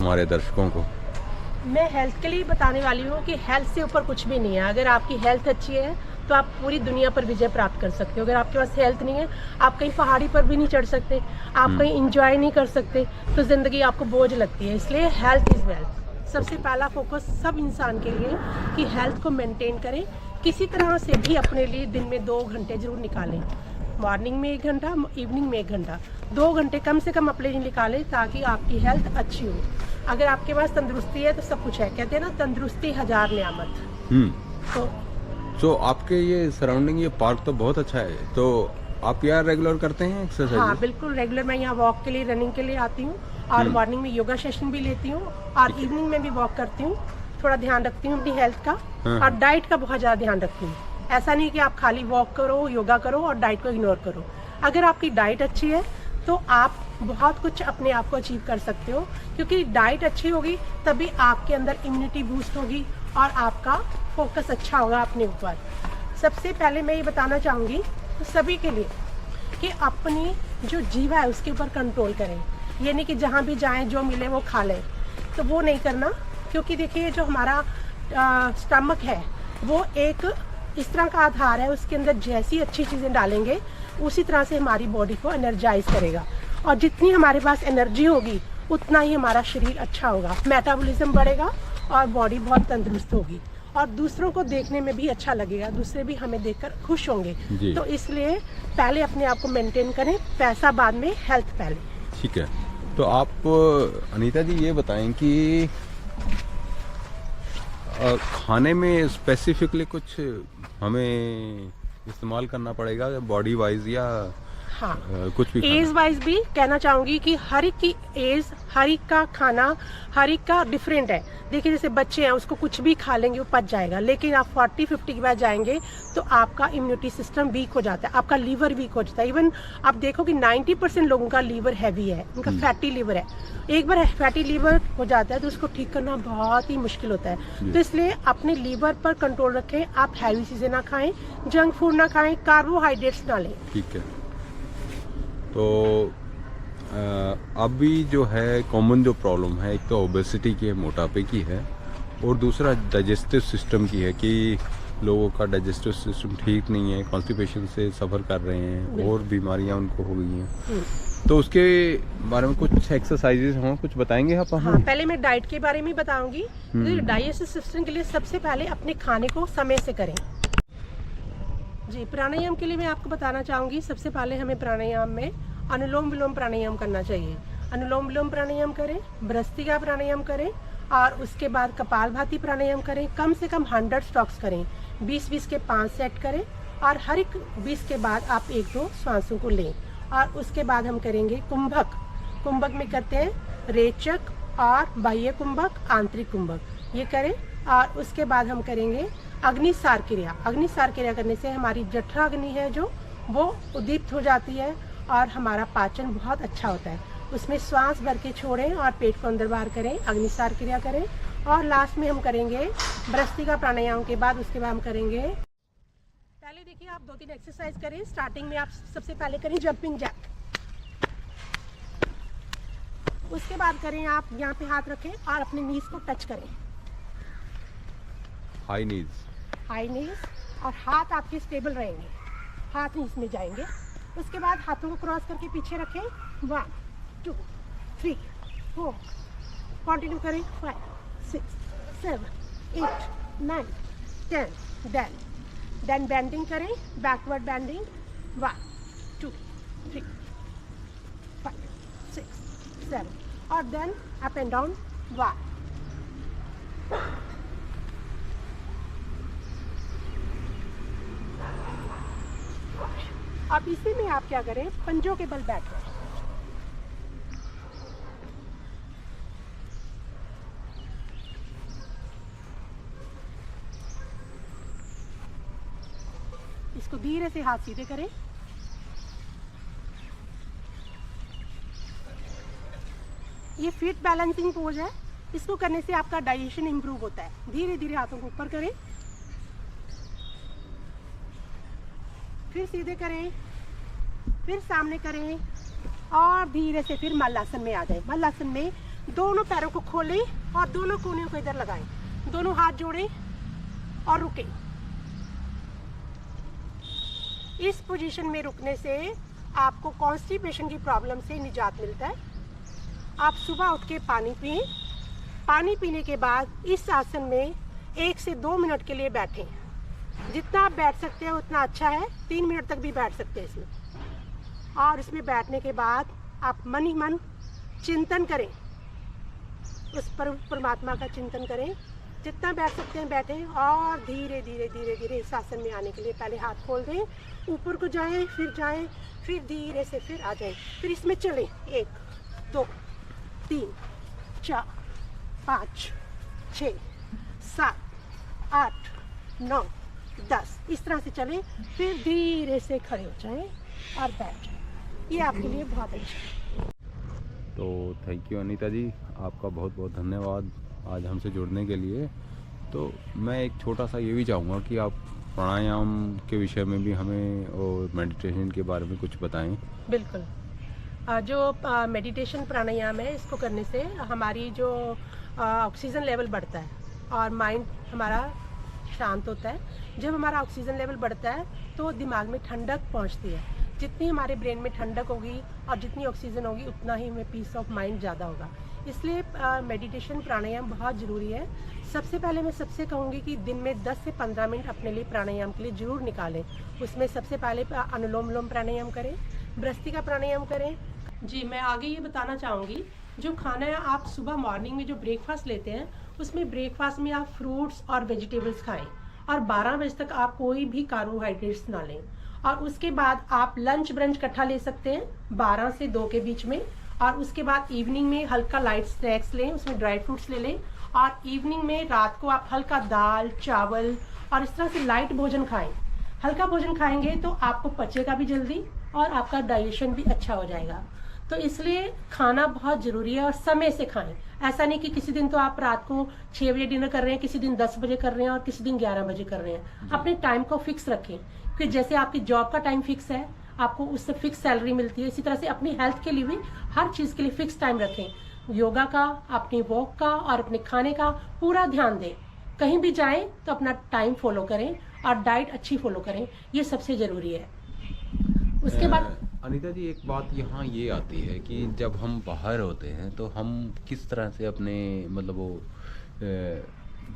हमारे दर्शकों को? मैं हेल्थ के लिए बताने वाली हूँ कि हेल्थ से ऊपर कुछ भी नहीं है। अगर आपकी हेल्थ अच्छी है तो आप पूरी दुनिया पर विजय प्राप्त कर सकते हो। अगर आपके पास हेल्थ नहीं है, आप कहीं पहाड़ी पर भी नहीं चढ़ सकते, आप कहीं इंजॉय नहीं कर सकते, तो ज़िंदगी आपको बोझ लगती है। इसलिए हेल्थ इज़ वेल्थ। सबसे पहला फोकस सब इंसान के लिए कि हेल्थ को मेंटेन करें। किसी तरह से भी अपने लिए दिन में 2 घंटे जरूर निकालें। मॉर्निंग में 1 घंटा, इवनिंग में 1 घंटा, 2 घंटे कम से कम अपने लिए निकालें ताकि आपकी हेल्थ अच्छी हो। अगर आपके पास तंदुरुस्ती है तो सब कुछ है। कहते हैं ना, तंदुरुस्ती हजार नियामत। तो आपके ये सराउंडिंग, ये पार्क तो बहुत अच्छा है, तो आप यहाँ रेगुलर करते हैं एक्सरसाइज? हाँ बिल्कुल रेगुलर। मैं यहाँ वॉक के लिए, रनिंग के लिए आती हूँ और मॉर्निंग में योगा सेशन भी लेती हूँ और इवनिंग में भी वॉक करती हूँ। थोड़ा ध्यान रखती हूँ अपनी हेल्थ का और डाइट का बहुत ज़्यादा ध्यान रखती हूँ। ऐसा नहीं कि आप खाली वॉक करो, योगा करो और डाइट को इग्नोर करो। अगर आपकी डाइट अच्छी है तो आप बहुत कुछ अपने आप को अचीव कर सकते हो, क्योंकि डाइट अच्छी होगी तभी आपके अंदर इम्यूनिटी बूस्ट होगी और आपका फोकस अच्छा होगा अपने ऊपर। सबसे पहले मैं ये बताना चाहूँगी सभी के लिए कि अपनी जो जीव है उसके ऊपर कंट्रोल करें। ये नहीं कि जहाँ भी जाएं जो मिले वो खा लें, तो वो नहीं करना। क्योंकि देखिए, जो हमारा स्टमक है वो एक इस तरह का आधार है, उसके अंदर जैसी अच्छी चीज़ें डालेंगे उसी तरह से हमारी बॉडी को एनर्जाइज करेगा। और जितनी हमारे पास एनर्जी होगी उतना ही हमारा शरीर अच्छा होगा, मेटाबॉलिज्म बढ़ेगा और बॉडी बहुत तंदुरुस्त होगी और दूसरों को देखने में भी अच्छा लगेगा। दूसरे भी हमें देखकर खुश होंगे। तो इसलिए पहले अपने आप को मेंटेन करें, पैसा बाद में, हेल्थ पहले। ठीक है। तो आप अनीता जी ये बताएं कि खाने में स्पेसिफिकली कुछ हमें इस्तेमाल करना पड़ेगा बॉडी वाइज, या हाँ, कुछ भी एज वाइज भी कहना चाहूँगी कि हर एक की एज, हर एक का खाना, हर एक का डिफरेंट है। देखिए, जैसे बच्चे हैं उसको कुछ भी खा लेंगे वो पच जाएगा, लेकिन आप 40-50 के बाद जाएंगे तो आपका इम्यूनिटी सिस्टम वीक हो जाता है, आपका लीवर वीक हो जाता है। इवन आप देखो कि 90% लोगों का लीवर हैवी है, उनका फैटी लीवर है। एक बार फैटी लीवर हो जाता है तो उसको ठीक करना बहुत ही मुश्किल होता है। तो इसलिए अपने लीवर पर कंट्रोल रखें। आप हैवी चीज़ें ना खाएं, जंक फूड ना खाएं, कार्बोहाइड्रेट्स ना लें। ठीक है। तो अभी जो है कॉमन जो प्रॉब्लम है, एक तो ओबेसिटी की है, मोटापे की है, और दूसरा डाइजेस्टिव सिस्टम की है कि लोगों का डाइजेस्टिव सिस्टम ठीक नहीं है, कॉन्स्टिपेशन से सफ़र कर रहे हैं और बीमारियां उनको हो गई हैं। तो उसके बारे में कुछ एक्सरसाइजेज हों, कुछ बताएंगे आप हमें? हाँ, पहले मैं डाइट के बारे में बताऊंगी। डाइजेस्टिव सिस्टम के लिए सबसे पहले अपने खाने को समय से करें। जी, प्राणायाम के लिए मैं आपको बताना चाहूँगी। सबसे पहले हमें प्राणायाम में अनुलोम विलोम प्राणायाम करना चाहिए। अनुलोम विलोम प्राणायाम करें, भ्रस्त्रिका प्राणायाम करें और उसके बाद कपालभाति प्राणायाम करें। कम से कम 100 स्टॉक्स करें, 20-20 के 5 सेट करें और हर एक 20 के बाद आप 1-2 श्वासों को लें। और उसके बाद हम करेंगे कुंभक। कुंभक में करते हैं रेचक और बाह्य कुंभक, आंतरिक कुंभक, ये करें। और उसके बाद हम करेंगे अग्निसार क्रिया। अग्निसार क्रिया करने से हमारी जठरा अग्नि है जो वो उद्दीप्त हो जाती है और हमारा पाचन बहुत अच्छा होता है। उसमें श्वास भर के छोड़ें और पेट को अंदर बाहर करें, अग्निसार क्रिया करें। और लास्ट में हम करेंगे भ्रस्त्रिका प्राणायाम के बाद, उसके बाद हम करेंगे, पहले देखिए आप 2-3 एक्सरसाइज करें। स्टार्टिंग में आप सबसे पहले करें जंपिंग जैक, उसके बाद करें आप यहाँ पे हाथ रखें और अपने नीज को टच करें, हाई नीज, हाई नीज, और हाथ आपके स्टेबल रहेंगे, हाथ नीज में जाएंगे। उसके बाद हाथों को क्रॉस करके पीछे रखें। 1 2 3 4, कंटिन्यू करें। 5 6 7 8 9 10। देन बेंडिंग करें, बैकवर्ड बेंडिंग। 1 2 3 5 6 7 और देन अप एंड डाउन। 1। अब इसी में आप क्या करें, पंजों के बल बैठ जाए। इसको धीरे से हाथ सीधे करें। ये फीट बैलेंसिंग पोज है। इसको करने से आपका डाइजेशन इंप्रूव होता है। धीरे धीरे हाथों को ऊपर करें, फिर सीधे करें, फिर सामने करें और धीरे से फिर मल्लासन में आ जाए। मल्लासन में दोनों पैरों को खोलें और दोनों कोहनियों को इधर लगाएं, दोनों हाथ जोड़ें और रुकें। इस पोजीशन में रुकने से आपको कॉन्स्टिपेशन की प्रॉब्लम से निजात मिलता है। आप सुबह उठ के पानी पिएं। पानी पीने के बाद इस आसन में 1 से 2 मिनट के लिए बैठें। जितना आप बैठ सकते हैं उतना अच्छा है, 3 मिनट तक भी बैठ सकते हैं इसमें। और इसमें बैठने के बाद आप मन ही मन चिंतन करें, उस परमात्मा का चिंतन करें। जितना बैठ सकते हैं बैठें और धीरे धीरे धीरे धीरे इस आसन में आने के लिए पहले हाथ खोल दें, ऊपर को जाएं, फिर धीरे से फिर आ जाएं। फिर इसमें चलें 1 2 3 4 5 6 7 8 9 10 इस तरह से चलें। फिर धीरे से खड़े हो जाएं और बैठ जाएं। ये आपके लिए बहुत अच्छा है। तो थैंक यू अनीता जी, आपका बहुत बहुत धन्यवाद आज हमसे जुड़ने के लिए। तो मैं एक छोटा सा ये भी चाहूँगा कि आप प्राणायाम के विषय में भी हमें और मेडिटेशन के बारे में कुछ बताएं। बिल्कुल। जो मेडिटेशन प्राणायाम है, इसको करने से हमारी जो ऑक्सीजन लेवल बढ़ता है और माइंड हमारा शांत होता है। जब हमारा ऑक्सीजन लेवल बढ़ता है तो दिमाग में ठंडक पहुंचती है। जितनी हमारे ब्रेन में ठंडक होगी और जितनी ऑक्सीजन होगी उतना ही हमें पीस ऑफ माइंड ज़्यादा होगा। इसलिए मेडिटेशन प्राणायाम बहुत ज़रूरी है। सबसे पहले मैं सबसे कहूँगी कि दिन में 10 से 15 मिनट अपने लिए प्राणायाम के लिए ज़रूर निकालें। उसमें सबसे पहले अनुलोम विलोम प्राणायाम करें, भ्रस्त्रिका प्राणायाम करें। जी, मैं आगे ये बताना चाहूँगी, जो खाना है आप सुबह मॉर्निंग में जो ब्रेकफास्ट लेते हैं उसमें ब्रेकफास्ट में आप फ्रूट्स और वेजिटेबल्स खाएं और 12 बजे तक आप कोई भी कार्बोहाइड्रेट्स ना लें। और उसके बाद आप लंच ब्रंच इकट्ठा ले सकते हैं 12 से 2 के बीच में। और उसके बाद इवनिंग में हल्का लाइट स्नैक्स लें, उसमें ड्राई फ्रूट्स ले लें। और इवनिंग में रात को आप हल्का दाल चावल और इस तरह से लाइट भोजन खाएं। हल्का भोजन खाएंगे तो आपको पचेगा भी जल्दी और आपका डाइजेशन भी अच्छा हो जाएगा। तो इसलिए खाना बहुत ज़रूरी है और समय से खाएं। ऐसा नहीं कि किसी दिन तो आप रात को 6 बजे डिनर कर रहे हैं, किसी दिन 10 बजे कर रहे हैं और किसी दिन 11 बजे कर रहे हैं। अपने टाइम को फिक्स रखें कि जैसे आपकी जॉब का टाइम फिक्स है, आपको उससे फिक्स सैलरी मिलती है, इसी तरह से अपनी हेल्थ के लिए भी हर चीज़ के लिए फिक्स टाइम रखें। योगा का, अपनी वॉक का और अपने खाने का पूरा ध्यान दें। कहीं भी जाएं तो अपना टाइम फॉलो करें और डाइट अच्छी फॉलो करें, ये सबसे ज़रूरी है। उसके बाद अनीता जी, एक बात यहाँ ये आती है कि जब हम बाहर होते हैं तो हम किस तरह से अपने मतलब वो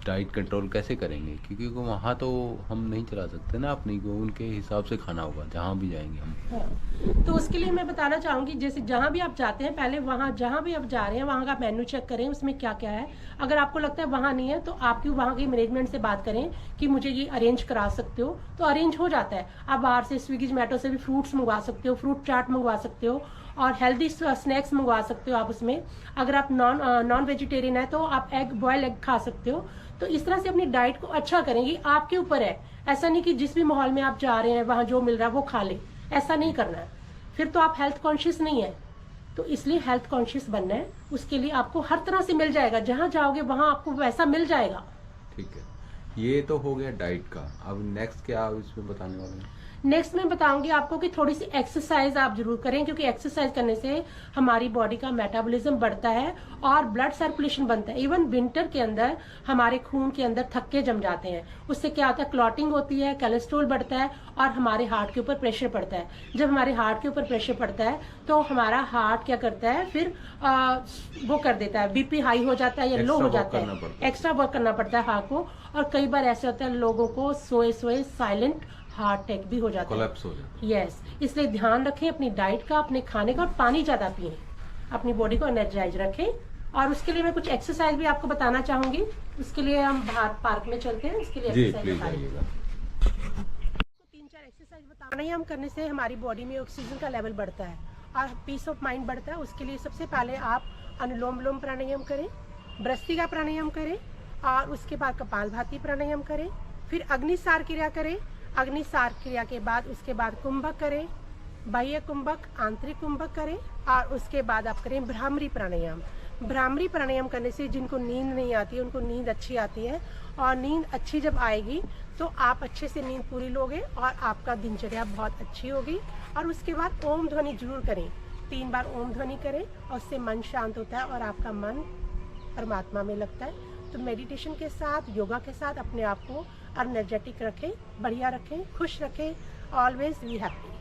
डाइट कंट्रोल कैसे करेंगे, क्योंकि वहाँ तो हम नहीं चला सकते ना अपनी को, उनके हिसाब से खाना होगा जहाँ भी जाएंगे हम। हाँ। तो उसके लिए मैं बताना चाहूँगी, जैसे जहाँ भी आप जाते हैं पहले वहाँ जहाँ भी आप जा रहे हैं वहाँ का मेन्यू चेक करें, उसमें क्या क्या है। अगर आपको लगता है वहाँ नहीं है तो आपकी वहाँ की मैनेजमेंट से बात करें कि मुझे ये अरेंज करा सकते हो, तो अरेंज हो जाता है। आप बाहर से स्विगी जोमेटो से भी फ्रूट्स मंगवा सकते हो, फ्रूट चाट मंगवा सकते हो और हेल्दी स्नैक्स मंगवा सकते हो आप उसमें। अगर आप नॉन वेजिटेरियन है तो आप बॉयल एग खा सकते हो। तो इस तरह से अपनी डाइट को अच्छा करेंगे, आपके ऊपर है। ऐसा नहीं कि जिस भी माहौल में आप जा रहे हैं वहाँ जो मिल रहा है वो खा ले, ऐसा नहीं करना है। फिर तो आप हेल्थ कॉन्शियस नहीं है। तो इसलिए हेल्थ कॉन्शियस बनना है, उसके लिए आपको हर तरह से मिल जाएगा, जहाँ जाओगे वहाँ आपको वैसा मिल जाएगा। ठीक है, ये तो हो गया डाइट का। अब नेक्स्ट क्या इसमें बताने वाले हैं? नेक्स्ट मैं बताऊंगी आपको कि थोड़ी सी एक्सरसाइज आप जरूर करें, क्योंकि एक्सरसाइज करने से हमारी बॉडी का मेटाबॉलिज्म बढ़ता है और ब्लड सर्कुलेशन बनता है। इवन विंटर के अंदर हमारे खून के अंदर थक्के जम जाते हैं, उससे क्या होता है, क्लॉटिंग होती है, कोलेस्ट्रॉल बढ़ता है और हमारे हार्ट के ऊपर प्रेशर पड़ता है। जब हमारे हार्ट के ऊपर प्रेशर पड़ता है तो हमारा हार्ट क्या करता है, फिर वो कर देता है, बीपी हाई हो जाता है या लो हो जाता है, एक्स्ट्रा वर्क करना पड़ता है हार्ट को। और कई बार ऐसे होता है लोगों को सोए सोए साइलेंट हार्ट अटैक भी हो जाता है, हो जाता है। यस। इसलिए ध्यान रखें अपनी डाइट का, अपने खाने का, और पानी ज्यादा पिएं, अपनी बॉडी को एनर्जाइज रखें। और उसके लिए मैं कुछ एक्सरसाइज भी आपको बताना चाहूंगी। उसके लिए हम बाहर पार्क में चलते हैं, उसके लिए एक्सरसाइज बताइएगा। 3-4 एक्सरसाइज प्राणायाम करने से हमारी बॉडी में ऑक्सीजन का लेवल बढ़ता है और पीस ऑफ माइंड बढ़ता है। उसके लिए सबसे पहले आप अनुलोम विलोम प्राणायाम करें, भ्रस्त्रिका प्राणायाम करें और उसके बाद कपालभाति प्राणायाम करें। फिर अग्निसार क्रिया करें। अग्निसार क्रिया के बाद उसके बाद कुंभक करें, बाह्य कुंभक, आंतरिक कुंभक करें और उसके बाद आप करें भ्रामरी प्राणायाम। भ्रामरी प्राणायाम करने से जिनको नींद नहीं आती है उनको नींद अच्छी आती है, और नींद अच्छी जब आएगी तो आप अच्छे से नींद पूरी लोगे और आपका दिनचर्या बहुत अच्छी होगी। और उसके बाद ओम ध्वनि जरूर करें। 3 बार ओम ध्वनि करें और उससे मन शांत होता है और आपका मन परमात्मा में लगता है। तो मेडिटेशन के साथ, योगा के साथ अपने आप को एनर्जेटिक रखें, बढ़िया रखें, खुश रखें, ऑलवेज बी हैप्पी।